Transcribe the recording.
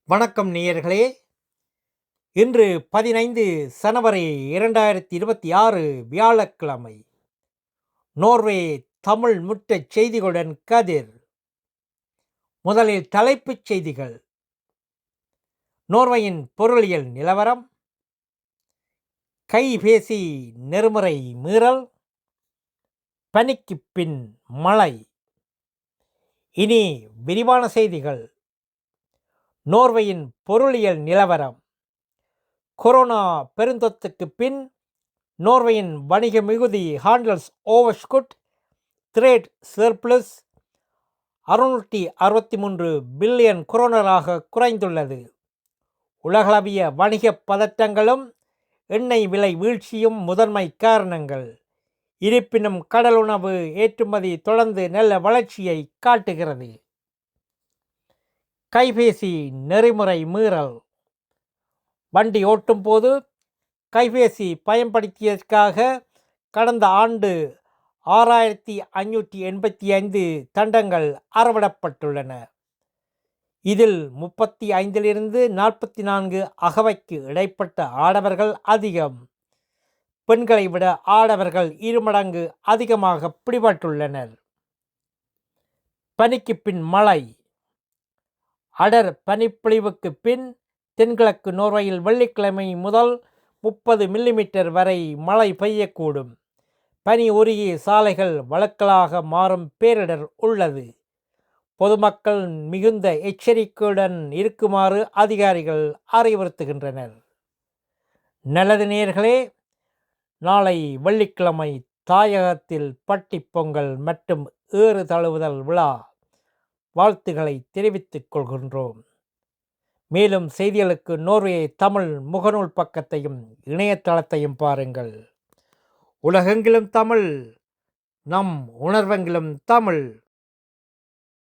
வணக்கம் நேயர்களே. இன்று 15 சனவரி 2026 வியாழக்கிழமை. நோர்வே தமிழ் முற்றச் செய்திகளுடன் கதிர். முதலில் தலைப்புச் செய்திகள். நோர்வேயின் பொருளியல் நிலவரம், கைபேசி நெறிமுறை மீறல், பனிக்குப் பின் மழை. இனி விரிவான செய்திகள். நோர்வேயின் பொருளியல் நிலவரம். கொரோனா பெருந்தொற்றுக்கு பின் நோர்வேயின் வணிக மிகுதி ஹாண்டல்ஸ் ஓவர்ஸ்குட் ட்ரேட் சர்ப்ளஸ் 663 பில்லியன் குரோனராக குறைந்துள்ளது. உலகளவிய வணிக பதட்டங்களும் எண்ணெய் விலை வீழ்ச்சியும் முதன்மை காரணங்கள். இருப்பினும் கடலுணவு ஏற்றுமதி தொடர்ந்து நல்ல வளர்ச்சியை காட்டுகிறது. கைபேசி நெறிமுறை மீறல். வண்டி ஓட்டும் போது கைபேசி பயன்படுத்தியதற்காக கடந்த ஆண்டு 6585 தண்டங்கள் அறவிடப்பட்டுள்ளன. இதில் 35லிருந்து 44 அகவைக்கு இடைப்பட்ட ஆடவர்கள் அதிகம். பெண்களை விட ஆடவர்கள் 2 மடங்கு அதிகமாக பிடிபட்டுள்ளனர். பனிக்கு பின் மழை. அடர் பனிப்பொழிவுக்கு பின் தென்கிழக்கு நோர்வேயில் வெள்ளிக்கிழமை முதல் 30 மில்லிமீட்டர் வரை மழை பெய்யக்கூடும். பனி உருகி சாலைகள் வழுக்கலாக மாறும் பேரிடர் உள்ளது. பொதுமக்கள் மிகுந்த எச்சரிக்கையுடன் இருக்குமாறு அதிகாரிகள் அறிவுறுத்துகின்றனர். நல்லது நேயர்களே, நாளை வெள்ளிக்கிழமை தாயகத்தில் பட்டிப் பொங்கல் மற்றும் ஏறு தழுவுதல் விழா வாழ்த்துக்களை தெரிவித்துக் கொள்கின்றோம். மேலும் செய்திகளுக்கு நோர்வே தமிழ் முகநூல் பக்கத்தையும் இணையதளத்தையும் பாருங்கள். உலகெங்கிலும் தமிழ், நம் உணர்வெங்கிலும் தமிழ்.